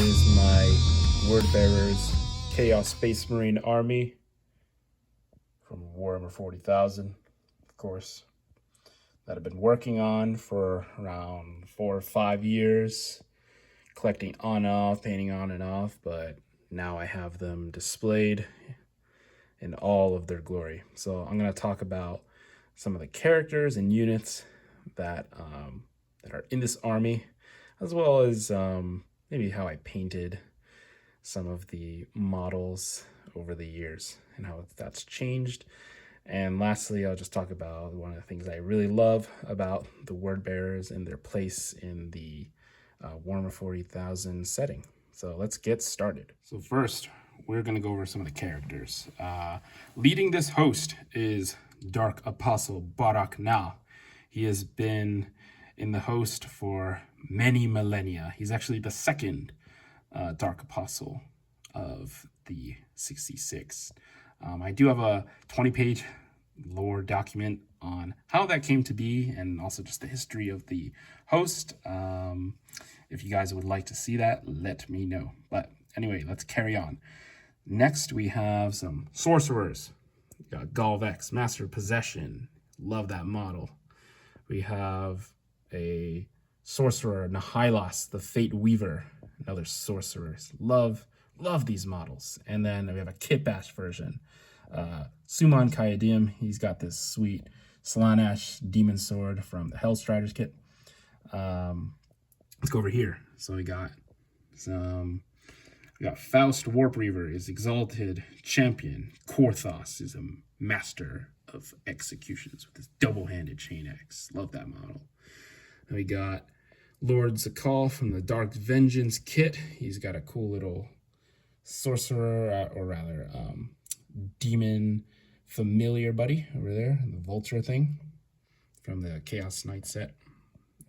is my Word Bearers Chaos Space Marine army from Warhammer 40,000, of course, that I've been working on for around 4 or 5 years, collecting on and off, painting on and off, but now I have them displayed in all of their glory. So I'm going to talk about some of the characters and units that are in this army, as well as maybe how I painted some of the models over the years and how that's changed. And lastly, I'll just talk about one of the things I really love about the Word Bearers and their place in the Warhammer 40,000 setting. So let's get started. So first, we're going to go over some of the characters. Leading this host is Dark Apostle Barak Na. He has been in the host for many millennia. He's actually the second Dark Apostle of the 66. I do have a 20-page lore document on how that came to be and also just the history of the host. If you guys would like to see that, let me know. But anyway, let's carry on. Next, we have some sorcerers. We got Galvex, Master of Possession. Love that model. We have a sorcerer, Nihilus, the Fate Weaver, another sorcerer. Love these models. And then we have a Kit Bash version. Suman Kayadim, he's got this sweet Slaanesh demon sword from the Hellstriders kit. Let's go over here. So we got Faust Warp Reaver, is Exalted Champion. Korthos is a master of executions with his double-handed chain axe. Love that model. And we got Lord Zakal from the Dark Vengeance kit. He's got a cool little sorcerer, or rather, demon familiar buddy over there, the Vulture thing from the Chaos Knight set.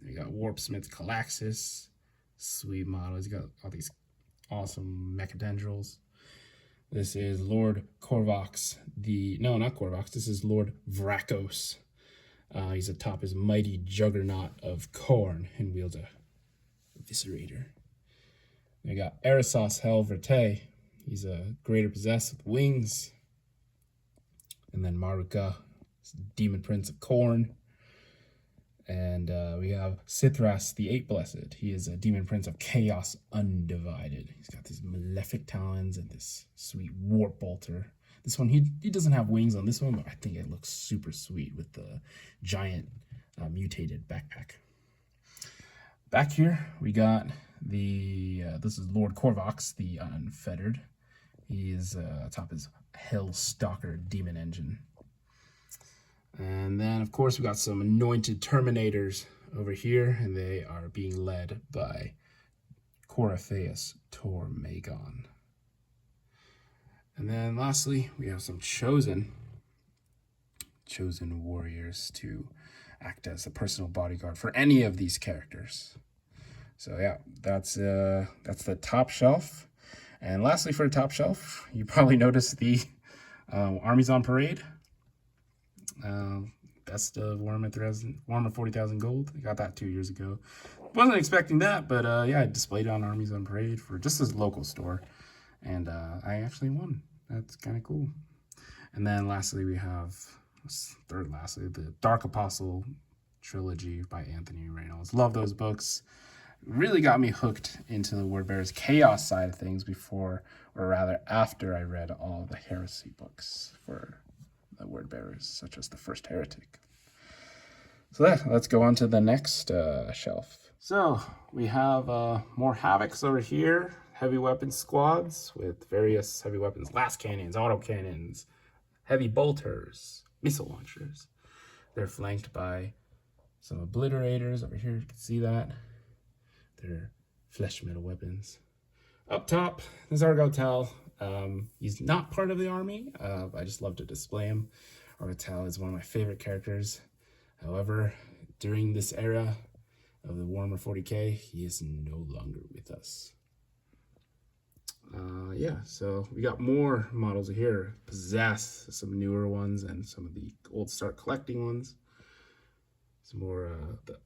We got Warpsmith Calaxis, sweet model. He's got all these awesome mechadendrils. This is Lord Korvax, not Korvax, this is Lord Vrakos. He's atop his mighty juggernaut of Khorne and wields a Eviscerator. We got Erissos Helverte. He's a greater possessed with wings. And then Maruka, Demon Prince of Khorne. And we have Sithras, the Eight Blessed. He is a Demon Prince of Chaos Undivided. He's got these malefic talons and this sweet warp bolter. This one, he doesn't have wings on this one, but I think it looks super sweet with the giant mutated backpack. Back here, we got this is Lord Korvax, the Unfettered. He is atop his Hellstalker demon engine. And then, of course, we got some anointed Terminators over here, and they are being led by Coryphaeus Tormagon. And then, lastly, we have some chosen warriors to act as a personal bodyguard for any of these characters. So yeah, that's the top shelf. And lastly, for the top shelf, you probably noticed the Armies on Parade. Best of Warhammer 40,000 Gold. I got that 2 years ago. Wasn't expecting that, but yeah, I displayed it on Armies on Parade for just this local store. And I actually won. That's kind of cool. And then lastly, we have, the Dark Apostle trilogy by Anthony Reynolds. Love those books. Really got me hooked into the Word Bearers Chaos side of things after I read all the Heresy books for the Word Bearers, such as the First Heretic. So let's go on to the next shelf. So we have more Havocs over here, heavy weapons squads with various heavy weapons, last cannons, autocannons, heavy bolters, missile launchers. They're flanked by some obliterators over here. You can see that. They're flesh metal weapons. Up top, there's Argotel. He's not part of the army. I just love to display him. Argotel is one of my favorite characters. However, during this era of the Warhammer 40k, he is no longer with us. Yeah, so we got more models here. Possess, some newer ones, and some of the old Start Collecting ones. Some more the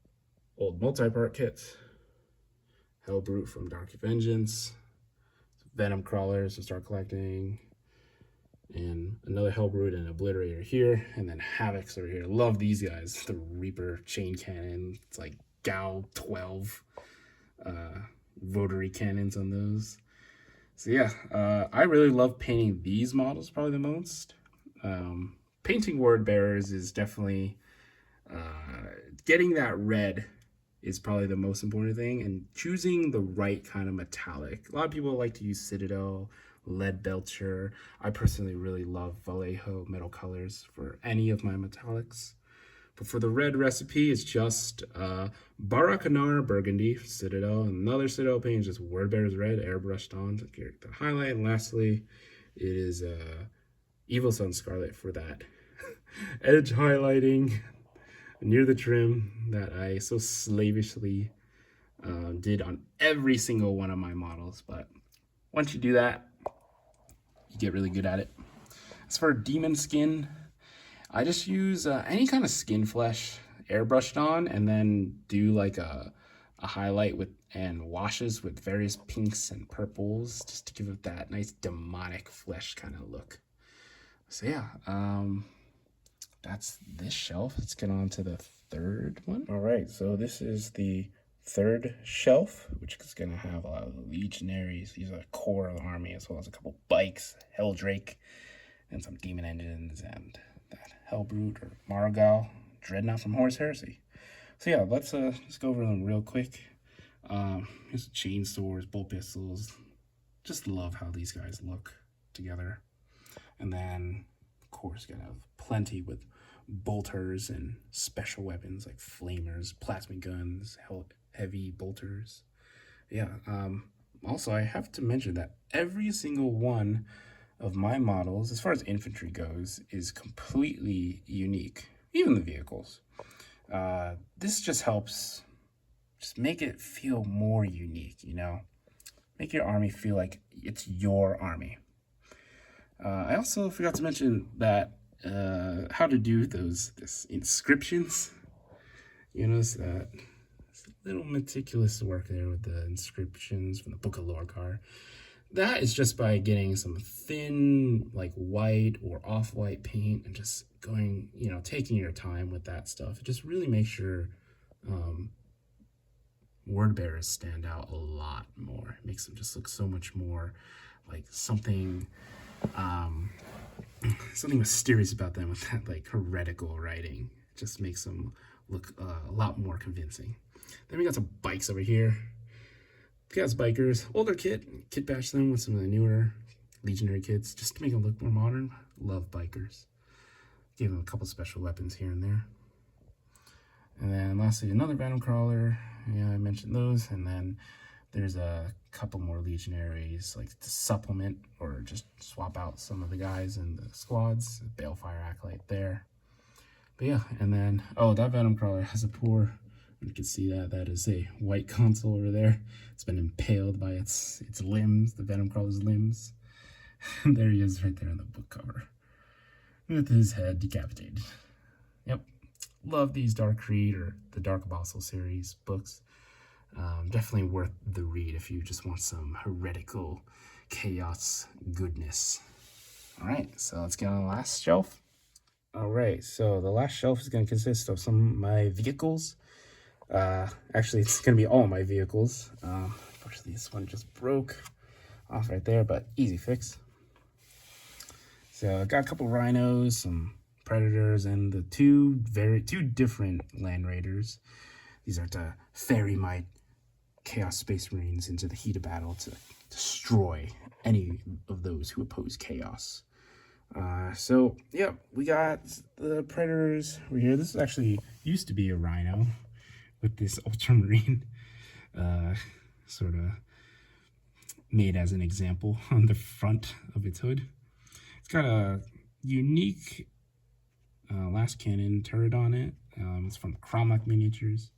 old multi-part kits. Hellbrute from Dark Vengeance. Venom Crawlers to start collecting. And another Hellbrute and Obliterator here. And then Havocs over here. Love these guys. The Reaper Chain Cannon. It's like Gao 12 rotary cannons on those. So yeah, I really love painting these models probably the most. Painting Word Bearers is definitely... getting that red is probably the most important thing, and choosing the right kind of metallic. A lot of people like to use Citadel, Leadbelcher. I personally really love Vallejo metal colors for any of my metallics. But for the red recipe, it's just Barakanar Burgundy, Citadel, another Citadel paint, just Word Bearers red, airbrushed on to get the highlight. And lastly, it is Evil Sun Scarlet for that edge highlighting near the trim that I so slavishly did on every single one of my models. But once you do that, you get really good at it. As for demon skin, I just use any kind of skin flesh airbrushed on, and then do like a highlight with and washes with various pinks and purples just to give it that nice demonic flesh kind of look. So yeah, that's this shelf. Let's get on to the third one. All right, so this is the third shelf, which is going to have a lot of the Legionaries. These are the core of the army, as well as a couple bikes, Helldrake, and some demon engines, and that Hellbrute or Margal Dreadnought from Horus Heresy. So yeah, let's just go over them real quick. Here's chainswords, bolt pistols. Just love how these guys look together. And then, of course, gonna have plenty with bolters and special weapons like flamers, plasma guns, heavy bolters. Yeah, also I have to mention that every single one of my models, as far as infantry goes, is completely unique. Even the vehicles. This just helps just make it feel more unique, you know? Make your army feel like it's your army. I also forgot to mention that how to do this inscriptions. You notice that it's a little meticulous work there with the inscriptions from the Book of Lorkhar. That is just by getting some thin, like white or off-white paint and just going, you know, taking your time with that stuff. It just really makes your word bearers stand out a lot more. It makes them just look so much more like something mysterious about them with that like heretical writing. It just makes them look a lot more convincing. Then we got some bikes over here. Chaos Bikers, older kit bash them with some of the newer Legionary kits just to make them look more modern. Love bikers. Gave them a couple special weapons here and there. And then lastly, another Venom Crawler. Yeah, I mentioned those. And then there's a couple more Legionaries, like to supplement or just swap out some of the guys in the squads. Balefire Acolyte there. But yeah, and then, oh, that Venom Crawler has a poor... You can see that is a white console over there. It's been impaled by its limbs, the Venom Crawler's limbs. And there he is right there on the book cover with his head decapitated. Yep. Love these Dark Creed or the Dark Apostle series books. Definitely worth the read if you just want some heretical chaos goodness. All right, so let's get on the last shelf. All right, so the last shelf is going to consist of some of my vehicles. Actually, it's going to be all my vehicles. Unfortunately, this one just broke off right there, but easy fix. So I got a couple rhinos, some predators, and the two different land raiders. These are to ferry my Chaos Space Marines into the heat of battle to destroy any of those who oppose chaos. So yeah, we got the predators over here. This actually used to be a rhino with this Ultramarine sort of made as an example on the front of its hood. It's got a unique last cannon turret on it. It's from Cromlech Miniatures.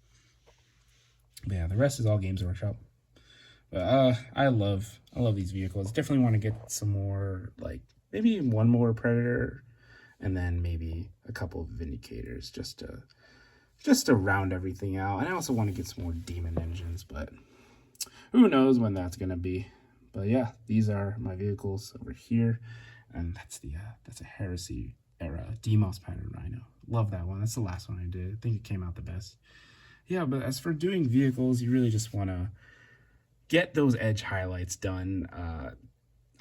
But yeah, the rest is all Games Workshop. But I love these vehicles. Definitely want to get some more, like maybe one more Predator, and then maybe a couple of Vindicators just to round everything out. And I also want to get some more Demon Engines, but who knows when that's going to be. But yeah, these are my vehicles over here, and that's a Heresy era Demos pattern Rhino. Love that one. That's the last one I did. I think it came out the best. Yeah, but as for doing vehicles, you really just want to get those edge highlights done.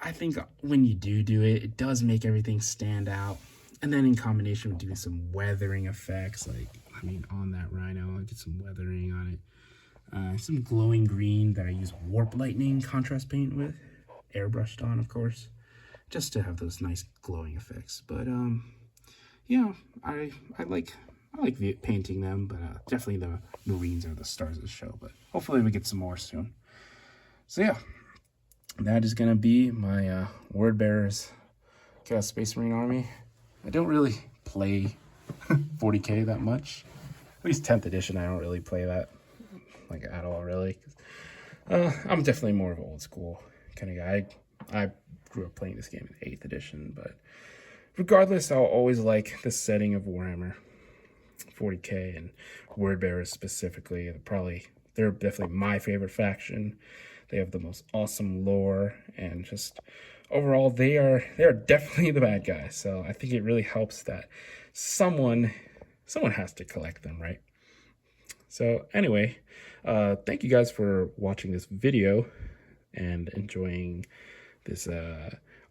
I think when you do it, it does make everything stand out. And then in combination with doing some weathering effects, like, I mean, on that Rhino, I get some weathering on it. Some glowing green that I use Warp Lightning contrast paint with, airbrushed on, of course, just to have those nice glowing effects. But yeah, I like painting them, but definitely the Marines are the stars of the show. But hopefully we get some more soon. So yeah, that is gonna be my Word Bearers Chaos Space Marine Army. I don't really play 40K that much. At least 10th edition, I don't really play that like at all, really. I'm definitely more of an old school kind of guy. I grew up playing this game in 8th edition, but regardless, I'll always like the setting of Warhammer 40K and Word Bearers specifically. They're definitely my favorite faction. They have the most awesome lore, and just overall, they are definitely the bad guys. So I think it really helps that someone has to collect them, right? So anyway, thank you guys for watching this video and enjoying this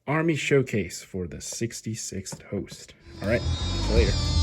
army showcase for the 66th host. All right, see you later.